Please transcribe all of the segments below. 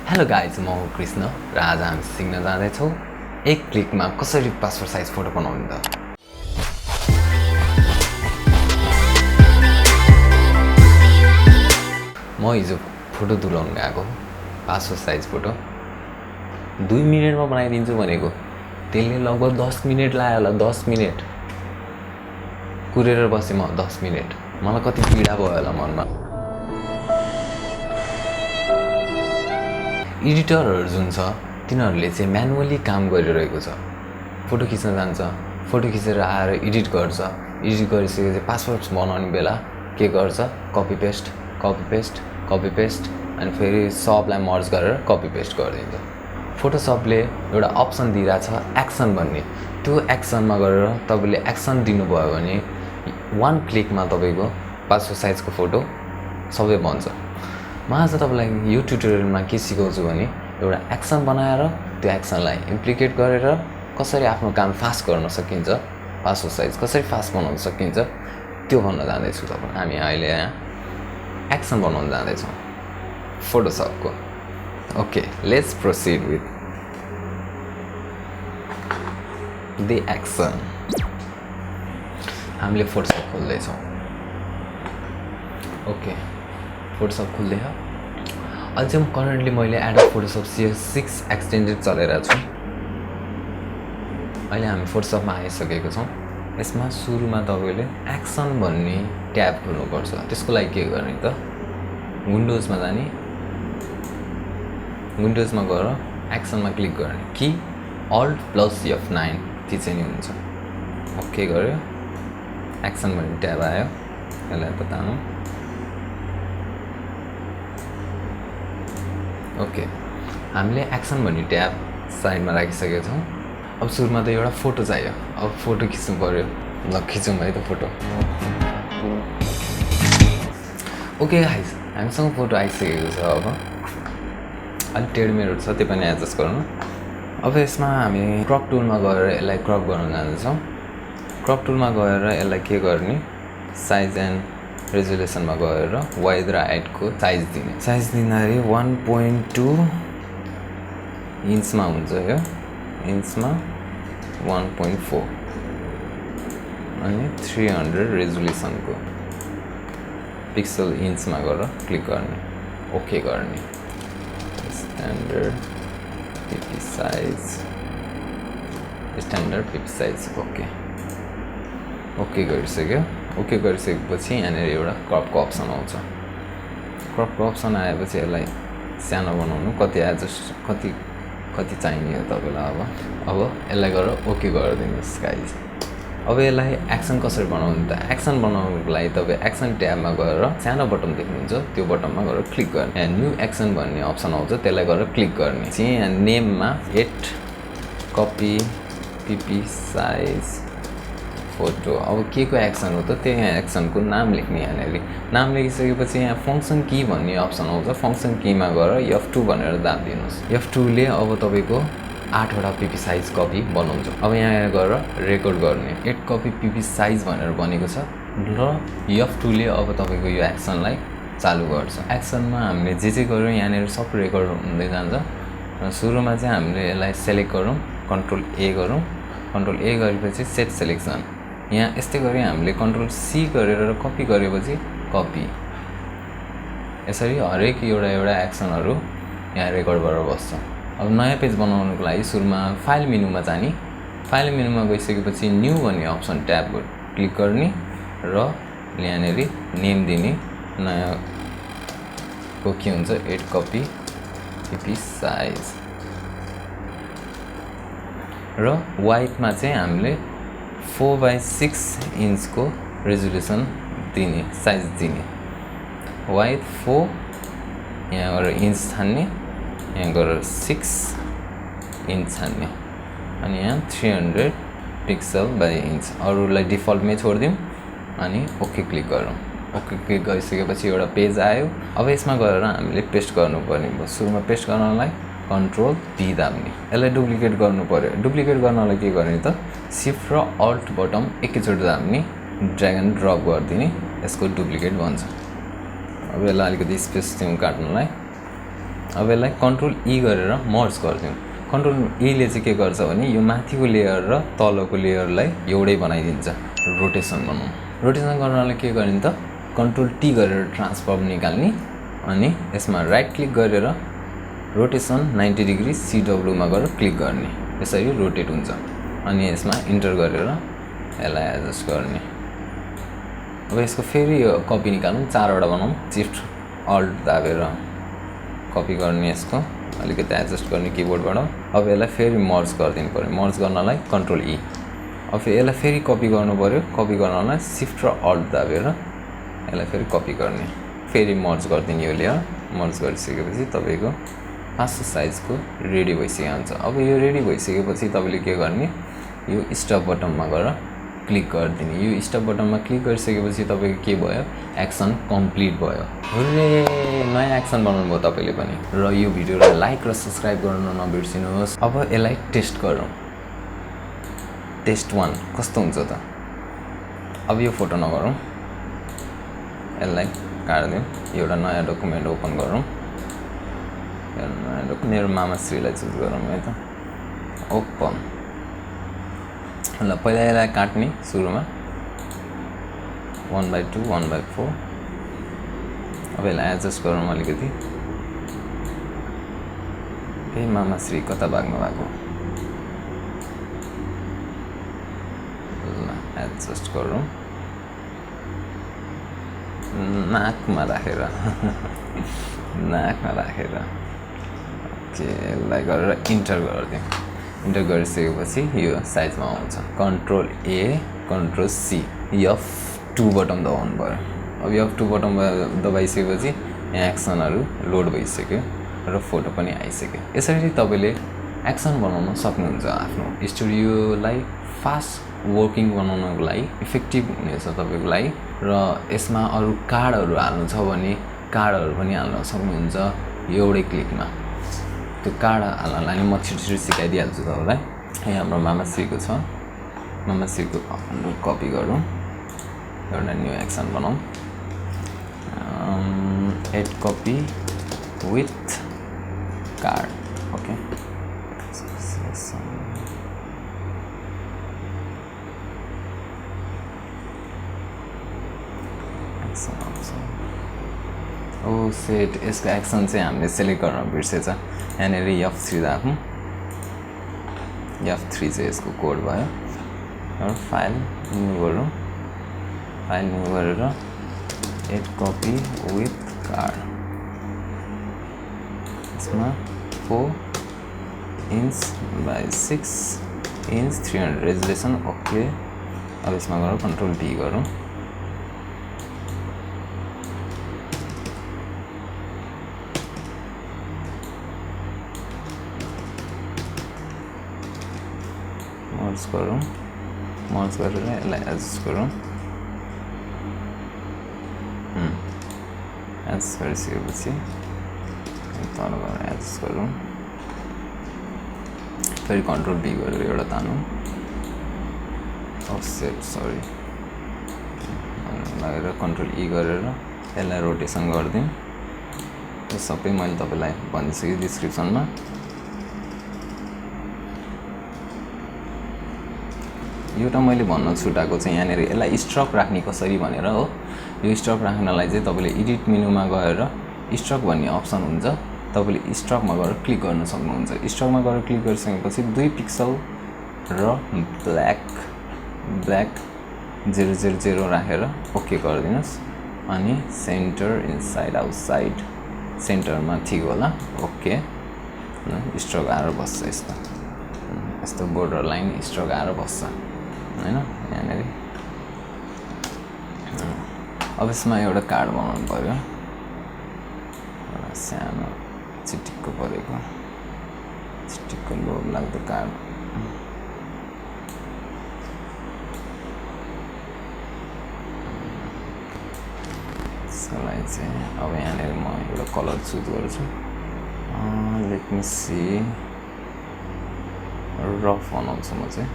Hello guys म हो कृष्ण र आज हामी सिक्न जाँदैछौँ एक क्लिकमा कसरी पासपोर्ट साइज फोटो बनाउने त। म हिजो फोटो तुलाउनु गएको पासपोर्ट साइज फोटो 2 मिनेटमा बनाइदिन्छु भनेको त्यसले लगभग 10 मिनेट लाग्यो होला। 10 मिनेट कुरेर बसेँ म 10 मिनेट। मलाई कति पीडा भयो होला मनमा। एडिटरहरू जुन छ तिनीहरूले चाहिँ म्यानुअली काम गरिरहेको छ। फोटो खिच्न जान्छ, फोटो खिचेर आएर एडिट गर्छ, एडिट गरिसकेपछि पासपोर्ट बनाउने बेला के गर्छ कपी पेस्ट अनि फेरि सबलाई मर्ज गरेर कपी पेस्ट गरिदिन्छ। फोटोसपले एउटा अप्सन दिइरहेछ एक्सन भन्ने। त्यो एक्सनमा गरेर तपाईँले एक्सन दिनुभयो भने 1 क्लिकमा तपाईँको पासपोर्ट साइजको फोटो सबै बन्छ। म आज तपाईँलाई यो ट्युटोरियलमा के सिकाउँछु भने एउटा एक्सन बनाएर त्यो एक्सनलाई इम्प्लिकेट गरेर कसरी आफ्नो काम फास्ट गर्न सकिन्छ, पासपोर्ट साइज कसरी फास्ट बनाउन सकिन्छ त्यो भन्न जाँदैछु। हामी अहिले यहाँ एक्सन बनाउन जाँदैछौँ फोटोसपको। Okay, let's proceed with the action. हामीले फोटोसप खोल्दैछौँ। ओके, फोटोसप खोल्दै हो। अहिले चाहिँ करेन्टली मैले एडोब फोटोसप CS6 एक्सटेन्डेड चलाइरहेको छु। अहिले हामी फोटोसपमा आइसकेको छौँ। यसमा सुरुमा तपाईँले एक्सन भन्ने ट्याब खोल्नुपर्छ। त्यसको लागि के गर्ने त विन्डोजमा जाने, विन्डोजमा गएर एक्सनमा क्लिक गर्ने कि Alt+F9 थिचेँ नि हुन्छ। ओके गऱ्यो, एक्सन भन्ने ट्याब आयो। यसलाई बताउनु। ओके, हामीले एक्सन भन्ने ट्याब साइडमा राखिसकेका छौँ। अब सुरुमा त एउटा फोटो चाहियो। अब फोटो खिच्नु पऱ्यो। ल खिचौँ है त फोटो। ओके गाइस, हामीसँग फोटो आइसकेको छ। अब अलिक टेढमेढ छ, त्यो पनि एडजस्ट गर्नु। अब यसमा हामी क्रप टुलमा गएर यसलाई क्रप गर्न जाँदैछौँ। क्रप टुलमा गएर यसलाई के गर्ने, साइज एन्ड रेजुलेसनमा गएर वाइड र हाइटको साइज दिने। साइज दिँदाखेरि 1.2 इन्चमा हुन्छ। यो इन्चमा 1.4 अनि 300 रेजुलेसनको पिक्सल इन्चमा गएर क्लिक गर्ने, ओके गर्ने। Standard PP size, okay okay गरिसक्यो। ओके गरिसकेपछि यहाँनिर एउटा क्रपको अप्सन आउँछ। क्रपको अप्सन आएपछि यसलाई सानो बनाउनु, कति एडजस्ट कति चाहिने हो तपाईँलाई। अब यसलाई गरेर ओके गरिदिनुहोस् गाइज। अब यसलाई एक्सन कसरी बनाउनु त। एक्सन बनाउनुको लागि तपाईँ एक्सन ट्याबमा गएर सानो बटन देख्नुहुन्छ, त्यो बटनमा गएर क्लिक गर्ने। यहाँ न्यू एक्सन भन्ने अप्सन आउँछ, त्यसलाई गरेर क्लिक गर्ने। चाहिँ यहाँ नेममा add copy PP size photo. अब के को एक्सन हो त, त्यही यहाँ एक्सनको नाम लेख्ने। यहाँनिर नाम लेखिसकेपछि यहाँ फङ्सन की भन्ने अप्सन आउँछ। फङ्सन कीमा गएर F2 भनेर दाब दिनुहोस्। F2ले अब तपाईँको 8वटा पिपी साइज कपी बनाउँछ। अब यहाँ गएर रेकर्ड गर्ने 8 कपी पिपी साइज भनेर बनेको छ र F2ले अब तपाईँको यो एक्सनलाई चालु गर्छ। एक्सनमा हामीले जे गर्यौँ यहाँनिर सब रेकर्ड हुँदै जान्छ। र सुरुमा चाहिँ हामीले यसलाई सेलेक्ट गरौँ, कन्ट्रोल A गरौँ। कन्ट्रोल A गरेपछि सेट सेलेक्सन। यहाँ यस्तै गरी हामीले कन्ट्रोल C गरेर कपी गरेपछि कपी। यसरी हरेक एउटा एक्सनहरू यहाँ रेकर्ड भएर बस्छ। अब नयाँ पेज बनाउनुको लागि सुरुमा फाइल मेनुमा जाने। फाइल मेनुमा गइसकेपछि न्यू भन्ने अप्सन ट्याब क्लिक गर्ने र यहाँनिर नेम दिने। नयाँको के हुन्छ 8 कपी पिपी साइज र वाइटमा चाहिँ हामीले 4/6 इन्चको रेजुलेसन दिने, साइज दिने। वाइड 4 यहाँ गएर इन्च छान्ने, यहाँ गएर 6 इन्च छान्ने अनि यहाँ 300 पिक्सल बाई इन्च। अरूलाई डिफल्टमै छोडिदिउँ अनि ओके क्लिक गरौँ। ओके क्लिक गरिसकेपछि एउटा पेज आयो। अब यसमा गएर हामीले पेस्ट गर्नुपर्ने भयो। सुरुमा पेस्ट गर्नलाई कन्ट्रोल D दाब्ने। यसलाई डुप्लिकेट गर्नु पर्यो। डुप्लिकेट गर्नलाई के गर्ने त सिफ्ट र अल्ट बटन एकैचोटि दाब्ने, ड्र्याग एन्ड ड्रप गरिदिने, यसको डुप्लिकेट बन्छ। अब यसलाई अलिकति स्पेस दिउँ काट्नलाई। अब यसलाई कन्ट्रोल ई गरेर मर्ज गरिदिउँ। कन्ट्रोल ईले चाहिँ के गर्छ भने यो माथिको लेयर र तलको लेयरलाई एउटै बनाइदिन्छ। रोटेसन बनाउँ। रोटेसन गर्नलाई के गर्ने त कन्ट्रोल टी गरेर ट्रान्सफर्म निकाल्ने अनि यसमा राइट क्लिक गरेर रोटेसन 90 डिग्री CW मा गरेर क्लिक गर्ने। यसरी रोटेट हुन्छ अनि यसमा इन्टर गरेर यसलाई एडजस्ट गर्ने। अब यसको फेरि कपी निकालौँ, 4 वटा बनाऊँ। शिफ्ट अल्ट दाबेर कपी गर्ने, यसको अलिकति एडजस्ट गर्ने किबोर्डबाट। अब यसलाई फेरि मर्ज गरिदिनु पर्यो। मर्ज गर्नलाई कन्ट्रोल ई। अब यसलाई फेरि कपी गर्नु पर्यो। कपी गर्नलाई शिफ्ट र अल्ट दाबेर यसलाई फेरि कपी गर्ने, फेरि मर्ज गरिदिने यो लेयर। मर्ज गरिसकेपछि तपाईँको 500 साइजको रेडी भइसकेको हुन्छ। अब यो रेडी भइसकेपछि तपाईँले के गर्ने, यो स्टप बटनमा गएर क्लिक गरिदिने। यो स्टप बटनमा क्लिक गरिसकेपछि तपाईँको के भयो, एक्सन कम्प्लिट भयो। हुर्रे, नयाँ एक्सन बनाउनु भयो तपाईँले पनि। र यो भिडियोलाई लाइक र सब्सक्राइब गर्न नबिर्सिनुहोस्। अब यसलाई टेस्ट गरौँ। टेस्ट 1 कस्तो हुन्छ त। अब यो फोटो नगरौँ, यसलाई काट्दिउँ। एउटा नयाँ डकुमेन्ट ओपन गरौँ। मेरो मामाश्रीलाई चुज गरौँ है त। ओपन। ल पहिला यसलाई काट्ने सुरुमा 1/2 1/4। अब यसलाई एडजस्ट गरौँ अलिकति। ए मामाश्री कता भाग्नु भएको। ल एडजस्ट गरौँ नाकमा राखेर नाकमा राखेर। ओके, यसलाई गरेर इन्टर गरिदिउँ। इन्टर गरिसकेपछि यो साइजमा आउँछ। Control A control C F2 button दबाउनु पऱ्यो। अब F2 बटन दबाइसकेपछि यहाँ एक्सनहरू लोड भइसक्यो र फोटो पनि आइसक्यो। यसरी तपाईँले एक्सन बनाउन सक्नुहुन्छ। आफ्नो स्टुडियोलाई फास्ट वर्किङ बनाउनको लागि इफेक्टिभ हुनेछ तपाईँको लागि। र यसमा अरू कार्डहरू हाल्नु छ भने कार्डहरू पनि हाल्न सक्नुहुन्छ एउटै क्लिकमा। त्यो कार्ड हाल्नलाई म छिटो सिकाइदिइहाल्छु तपाईँलाई। यहाँ हाम्रो मामाश्रीको छ। मामाश्रीको कपी गरौँ, एउटा न्यू एक्सन बनाऊँ। Add copy with card. Okay, ओ सेट, यसको एक्सन चाहिँ हामीले सेलेक्ट गर्न बिर्सेछ। यहाँनिर F3 राखौँ। F3 चाहिँ यसको कोड भयो। र फाइल न्यू गरौँ। फाइल न्यू गरेर एड कपी विथ कार्ड। यसमा 4 inch by 6 inch 300 resolution. Okay, अब यसमा गरौँ कन्ट्रोल डी गरौँ। मर्ज गरौँ। मर्ज गरेर यसलाई एडजस्ट गरौँ। एडजस्ट गरिसकेपछि तल गएर एडजस्ट गरौँ। फेरि कन्ट्रोल डी गरेर एउटा तानौँ। अफसेट सरी लगेर कन्ट्रोल ई गरेर यसलाई रोटेसन गरिदिउँ। यो सबै मैले तपाईँलाई भनिसकेँ डिस्क्रिप्सनमा। एउटा मैले भन्न छुटाएको चाहिँ यहाँनिर यसलाई स्ट्रक राख्ने कसरी भनेर हो। यो स्ट्रक राख्नलाई चाहिँ तपाईँले एडिट मेनुमा गएर स्ट्रक भन्ने अप्सन हुन्छ। तपाईँले स्ट्रकमा गएर क्लिक गर्न सक्नुहुन्छ। स्ट्रकमा गएर क्लिक गरिसकेपछि 2 पिक्सल र ब्ल्याक 000 राखेर ओके गरिदिनुहोस्। अनि सेन्टर इनसाइड आउटसाइड सेन्टरमा ठिक होला। ओके, स्ट्रोक आएर बस्छ। यस्तो बोर्डर लाइन स्ट्रोक आएर बस्छ हैन यहाँनिर। अब यसमा एउटा कार्ड बनाउनु पर्यो। एउटा सानो चिटिक्क परेको चिटिक्क लोभ लाग्दो कार्ड। यसलाई चाहिँ अब यहाँनिर म एउटा कलर चुज गर्छु। लेट मी सी, रफ बनाउँछु म चाहिँ।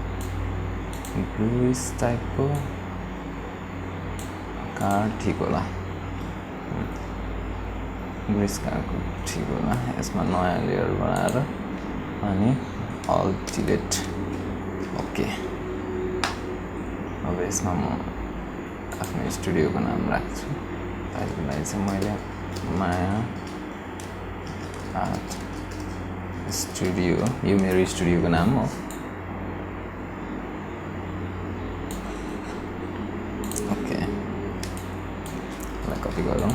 ब्लुइस टाइपको कार्ड ठिक होला। ग्रिस गएको ठिक होला यसमा नयाँ लेयर बनाएर अनि अल डिलिट ओके अब यसमा म आफ्नो स्टुडियोको नाम राख्छु अहिलेको लागि चाहिँ मैले माया आर्ट स्टुडियो यो मेरो स्टुडियोको नाम हो ओके कपी गरौँ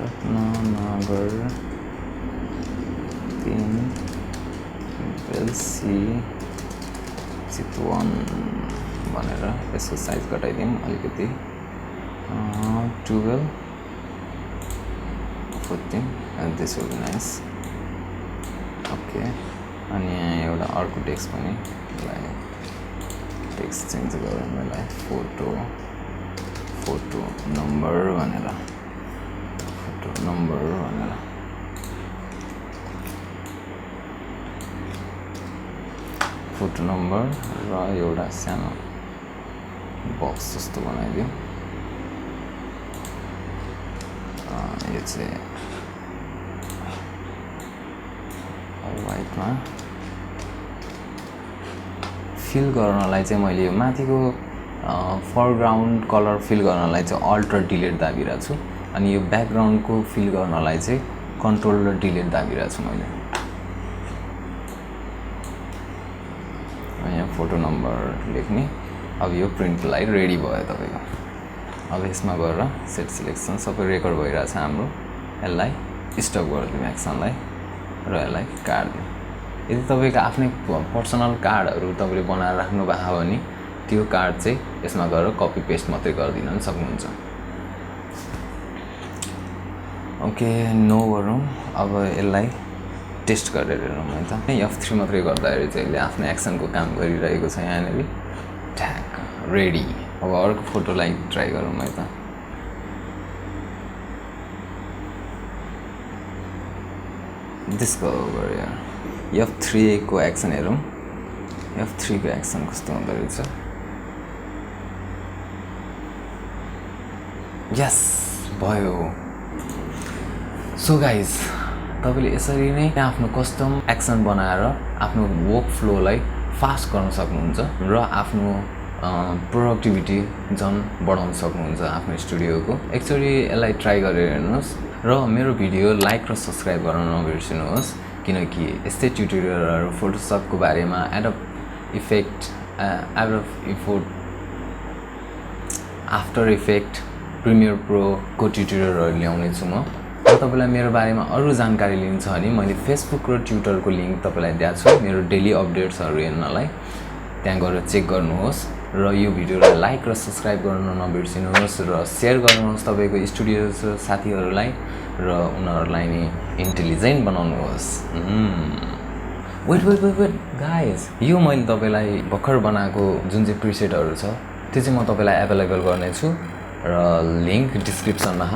रत्ननगर 3 बेलसी चितवन भनेर यसको साइज घटाइदिउँ अलिकति 12 14 and this will be nice okay अनि यहाँ एउटा अर्को टेक्स्ट पनि टेक्स्ट चेन्ज गरौँ मलाई फोटो नम्बर भनेर फोटो नम्बर र एउटा सानो बक्स जस्तो बनाइदिउँ यो चाहिँ वाइटमा फिल गर्नलाई चाहिँ मैले यो माथिको फरग्राउन्ड कलर फिल गर्नलाई चाहिँ अल्ट र डिलिट दाबिरहेको छु अनि यो ब्याकग्राउन्डको फिल गर्नलाई चाहिँ कन्ट्रोल र डिलिट दाबिरहेको छु मैले यहाँ फोटो नम्बर लेख्ने अब यो प्रिन्टको लागि रेडी भयो तपाईँको अब यसमा गएर सेट सिलेक्सन सबै रेकर्ड भइरहेछ हाम्रो यसलाई स्टप गरिदिउँ एक्सनलाई र यसलाई काट्दिउँ यदि तपाईँको आफ्नै पर्सनल कार्डहरू तपाईँले बनाएर राख्नु भएको भने त्यो कार्ड चाहिँ यसमा गएर कपी पेस्ट मात्रै गरिदिन पनि सक्नुहुन्छ ओके नो गरौँ अब यसलाई टेस्ट गरेर हेरौँ है त F3 मात्रै गर्दाखेरि चाहिँ यसले आफ्नो एक्सनको काम गरिरहेको छ यहाँनिर ठ्याक रेडी अब अर्को फोटोलाई ट्राई गरौँ है त डिस्कभर यार F3 को एक्सन हेरौँ F3 को एक्सन कस्तो हुँदो रहेछ यस भयो सो गाइज तपाईले यसरी नै आफ्नो कस्टम एक्सन बनाएर आफ्नो वर्क फ्लोलाई फास्ट गर्न सक्नुहुन्छ र आफ्नो प्रोडक्टिभिटी झन् बढाउन सक्नुहुन्छ आफ्नो स्टुडियोको एकचोटि यसलाई ट्राई गरेर हेर्नुहोस् र मेरो भिडियो लाइक र सब्स्क्राइब गर्न नबिर्सिनुहोस् किनकि यस्तै ट्युटोरियलहरू फोटोसपको बारेमा आफ्टर इफेक्ट प्रिमियर प्रोको ट्युटोरियलहरू ल्याउने छु म तपाईलाई मेरो बारेमा अरु जानकारी लिन्छ भने मैले फेसबुक र ट्विटरको लिंक तपाईलाई दिएको छु मेरो डेली अपडेट्सहरू हेर्नलाई त्यहाँ गएर चेक गर्नुहोस् र यो भिडियोलाई लाइक र सब्स्क्राइब गर्न नबिर्सिनुहोस् र शेयर गर्नुहोस् तपाईको स्टुडियो साथीहरूलाई र उनीहरूलाई नि इन्टेलिजेन्ट बनाउनुहोस् वेट गाइस यो मैले तपाईलाई भर्खर बनाएको जुन चाहिँ प्रिसेटहरू छ त्यो चाहिँ म तपाईलाई अवेलेबल गर्ने छु र लिंक डिस्क्रिप्सनमा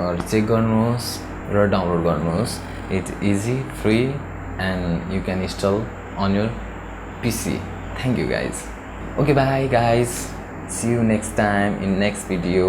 गएर चेक गर्नुहोस् र डाउनलोड गर्नुहोस् it's easy free and you can install on your PC thank you guys okay bye guys see you next time in next video